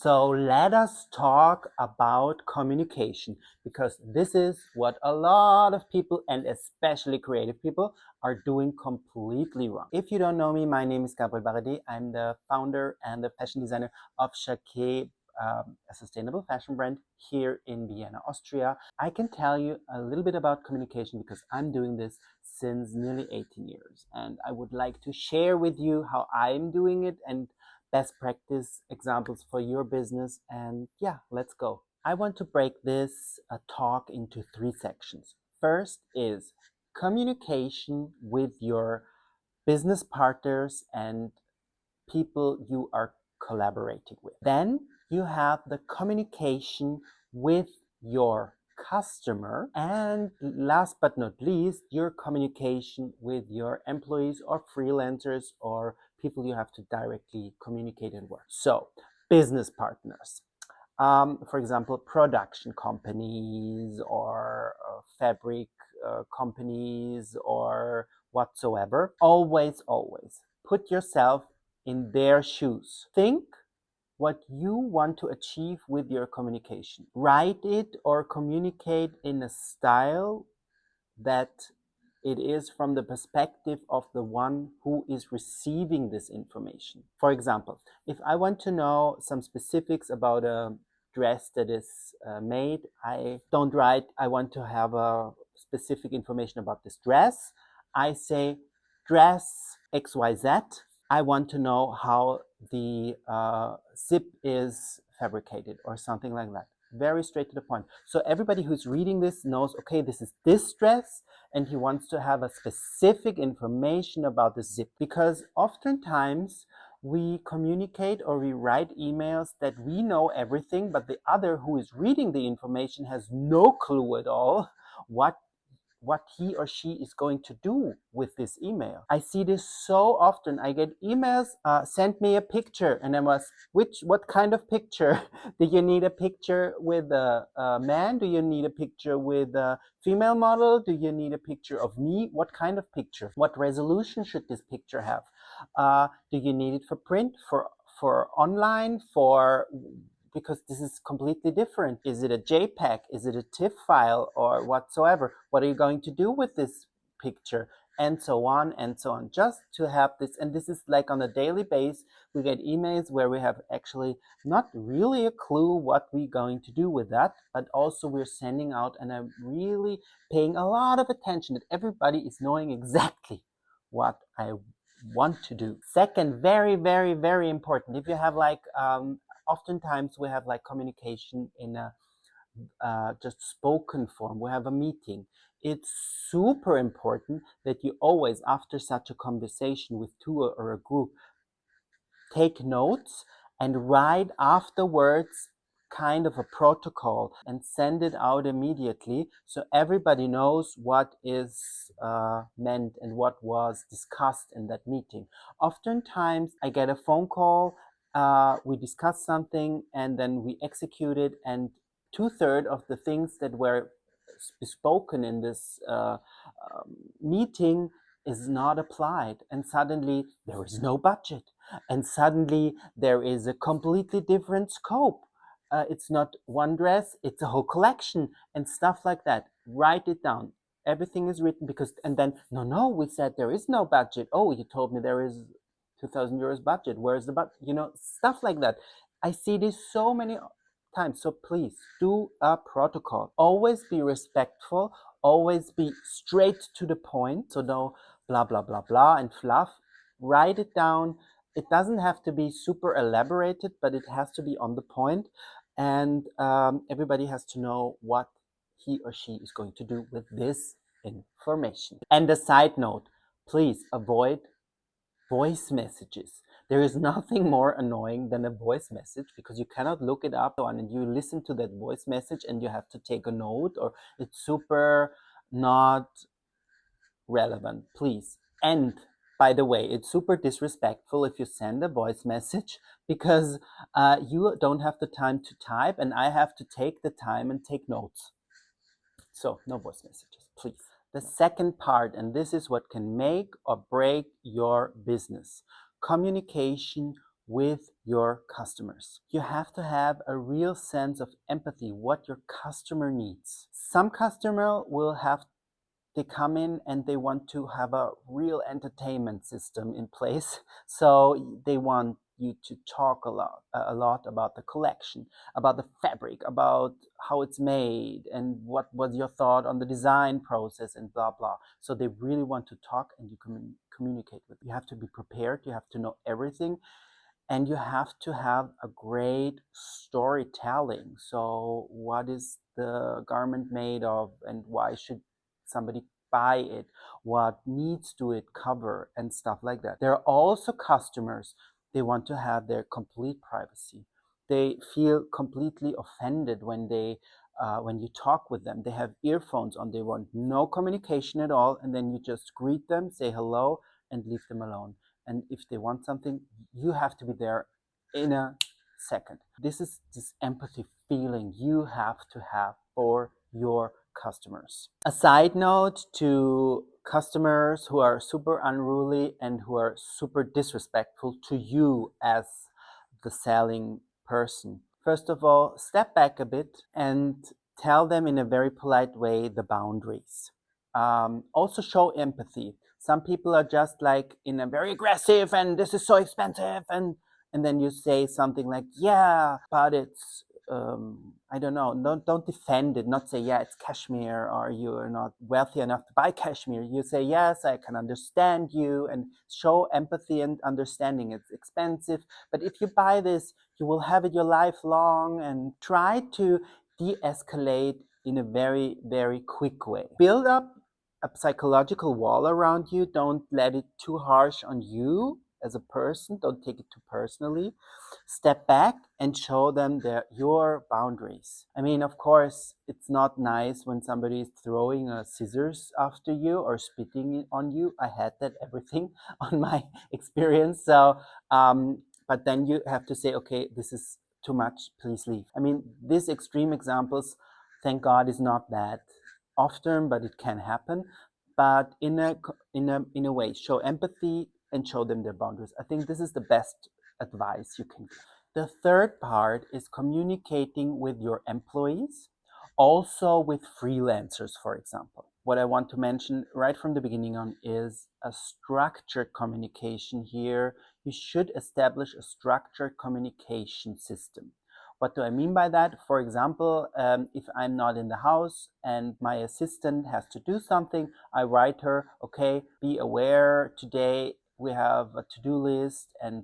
So let us talk about communication, because this is what a lot of people, and especially creative people, are doing completely wrong. If you don't know me, my name is Gabriel Baradee. I'm the founder and the fashion designer of Shakkei, a sustainable fashion brand here in Vienna, Austria. I can tell you a little bit about communication because I'm doing this since nearly 18 years. And I would like to share with you how I'm doing it and best practice examples for your business. And yeah, let's go. I want to break this talk into 3 sections. First is communication with your business partners and people you are collaborating with. Then you have the communication with your customer, and last but not least, your communication with your employees or freelancers or people you have to directly communicate and work. So, business partners. For example, production companies or fabric companies or whatsoever. Always put yourself in their shoes. Think what you want to achieve with your communication. Write it or communicate in a style that it is from the perspective of the one who is receiving this information. For example, if I want to know some specifics about a dress that is made, I don't write, I want to have a specific information about this dress. I say, dress XYZ. I want to know how the zip is fabricated or something like that. Very straight to the point. So everybody who's reading this knows, okay, this is this dress, and he wants to have a specific information about the zip. Because oftentimes we communicate or we write emails that we know everything, but the other who is reading the information has no clue at all what he or she is going to do with this email. I see this so often. I get emails, send me a picture, and I was, what kind of picture? Do you need a picture with a man? Do you need a picture with a female model? Do you need a picture of me? What kind of picture? What resolution should this picture have? Do you need it for print, for online, because this is completely different. Is it a JPEG? Is it a TIFF file or whatsoever? What are you going to do with this picture? And so on and so on. Just to have this, and this is like on a daily basis, we get emails where we have actually not really a clue what we're going to do with that, but also we're sending out, and I'm really paying a lot of attention that everybody is knowing exactly what I want to do. Second, very, very, very important. If you have like oftentimes we have like communication in a just spoken form. We have a meeting. It's super important that you always, after such a conversation with two or a group, take notes and write afterwards kind of a protocol and send it out immediately so everybody knows what is meant and what was discussed in that meeting. Oftentimes I get a phone call, we discuss something and then we execute it, and 2/3 of the things that were spoken in this meeting is not applied, and suddenly there is no budget, and suddenly there is a completely different scope. It's not one dress, it's a whole collection and stuff like that. Write it down. Everything is written, because, and then, no, we said there is no budget. Oh, you told me there is 2,000 euros budget. Where's the budget? Stuff like that. I see this so many times. So please do a protocol. Always be respectful. Always be straight to the point. So no blah, blah, blah, blah and fluff. Write it down. It doesn't have to be super elaborated, but it has to be on the point. And everybody has to know what he or she is going to do with this information. And a side note, please avoid voice messages. There is nothing more annoying than a voice message, because you cannot look it up and you listen to that voice message and you have to take a note, or it's super not relevant, please. And by the way, it's super disrespectful if you send a voice message, because you don't have the time to type and I have to take the time and take notes. So no voice messages, please. The second part, and this is what can make or break your business: communication with your customers. You have to have a real sense of empathy, what your customer needs. Some customer will have, they come in and they want to have a real entertainment system in place. So they want you to talk a lot about the collection, about the fabric, about how it's made, and what was your thought on the design process, and blah blah. So they really want to talk, and you communicate with. You have to be prepared. You have to know everything, and you have to have a great storytelling. So what is the garment made of, and why should somebody buy it? What needs do it cover, and stuff like that. There are also customers, they want to have their complete privacy. They feel completely offended when you talk with them. They have earphones on, they want no communication at all, and then you just greet them, say hello, and leave them alone. And if they want something, you have to be there in a second. This is this empathy feeling you have to have for your customers. A side note to customers who are super unruly and who are super disrespectful to you as the selling person. First of all, step back a bit and tell them in a very polite way the boundaries. Also show empathy. Some people are just like in a very aggressive, and this is so expensive, and then you say something like, yeah, but it's I don't know, don't defend it, not say, yeah, it's cashmere, or you are not wealthy enough to buy cashmere. You say, yes, I can understand you, and show empathy and understanding. It's expensive, but if you buy this, you will have it your life long, and try to de-escalate in a very, very quick way. Build up a psychological wall around you. Don't let it too harsh on you as a person. Don't take it too personally. Step back and show them your boundaries. I mean, of course, it's not nice when somebody is throwing scissors after you or spitting on you. I had that everything on my experience. So, but then you have to say, okay, this is too much, please leave. I mean, these extreme examples, thank God, is not that often, but it can happen. But in a way, show empathy and show them their boundaries. I think this is the best advice you can give. The third part is communicating with your employees, also with freelancers, for example. What I want to mention right from the beginning on is a structured communication here. You should establish a structured communication system. What do I mean by that? For example, if I'm not in the house and my assistant has to do something, I write her, okay, be aware, today we have a to-do list, and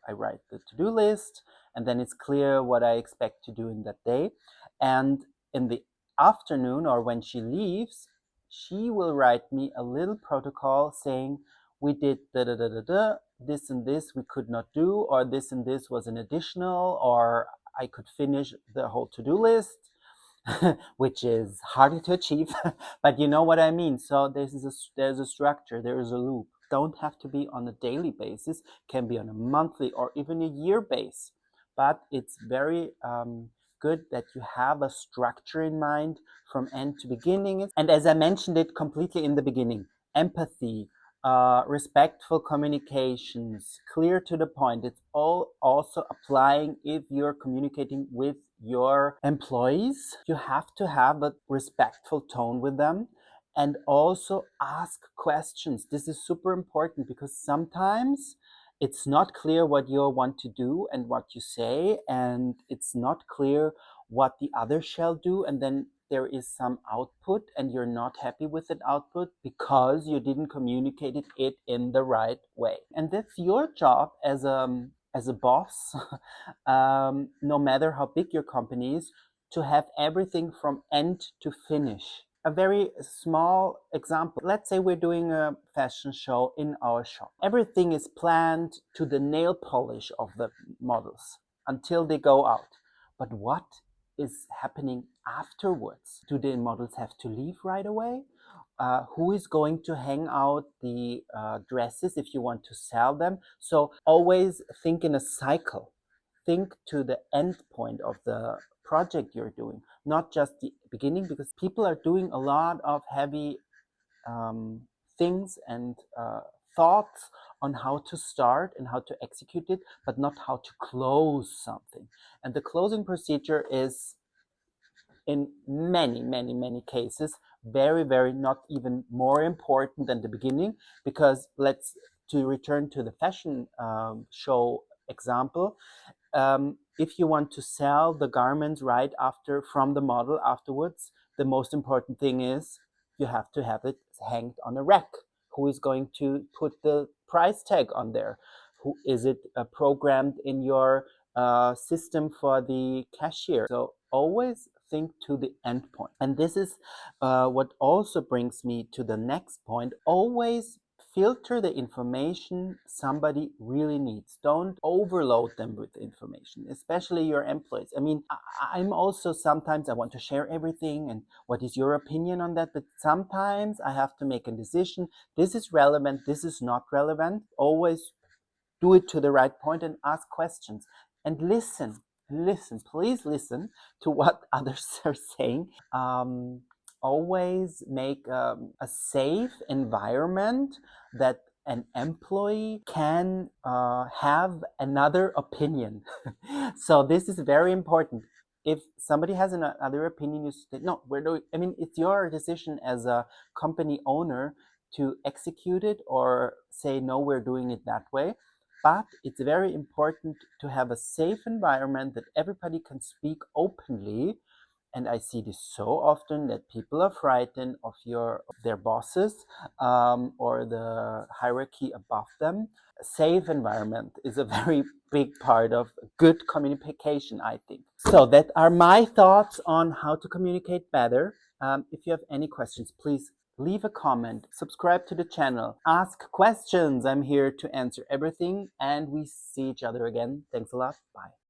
I write the to-do list, and then it's clear what I expect to do in that day. And in the afternoon, or when she leaves, she will write me a little protocol saying, we did da da da da da, this and this we could not do, or this and this was an additional, or I could finish the whole to-do list, which is harder to achieve, but you know what I mean. So there's a structure, there is a loop. Don't have to be on a daily basis, can be on a monthly or even a year base. But it's very good that you have a structure in mind from end to beginning. And as I mentioned it completely in the beginning, empathy, respectful communications, clear to the point. It's all also applying if you're communicating with your employees. You have to have a respectful tone with them, and also ask questions. This is super important because sometimes it's not clear what you want to do and what you say, and it's not clear what the other shall do, and then there is some output and you're not happy with that output because you didn't communicate it in the right way. And that's your job as a boss, no matter how big your company is, to have everything from end to finish. A very small example. Let's say we're doing a fashion show in our shop. Everything is planned to the nail polish of the models until they go out. But what is happening afterwards? Do the models have to leave right away? Who is going to hang out the dresses if you want to sell them? So always think in a cycle. Think to the end point of the project you're doing, not just the beginning, because people are doing a lot of heavy things and thoughts on how to start and how to execute it, but not how to close something. And the closing procedure is, in many cases, very not even more important than the beginning, because to return to the fashion show example, if you want to sell the garments right after from the model afterwards, the most important thing is you have to have it hanged on a rack. Who is going to put the price tag on there? Who is it programmed in your system for the cashier? So always think to the end point. And this is what also brings me to the next point. Always filter the information somebody really needs. Don't overload them with information, especially your employees. I mean, I'm also sometimes I want to share everything and what is your opinion on that? But sometimes I have to make a decision. This is relevant, this is not relevant. Always do it to the right point and ask questions and please listen to what others are saying. Always make a safe environment that an employee can have another opinion. So this is very important. If somebody has another opinion, you say, no, we're doing, I mean, it's your decision as a company owner to execute it or say, no, we're doing it that way. But it's very important to have a safe environment that everybody can speak openly. And I see this so often that people are frightened of their bosses or the hierarchy above them. A safe environment is a very big part of good communication, I think. So that are my thoughts on how to communicate better. If you have any questions, please leave a comment, subscribe to the channel, ask questions. I'm here to answer everything, and we see each other again. Thanks a lot. Bye.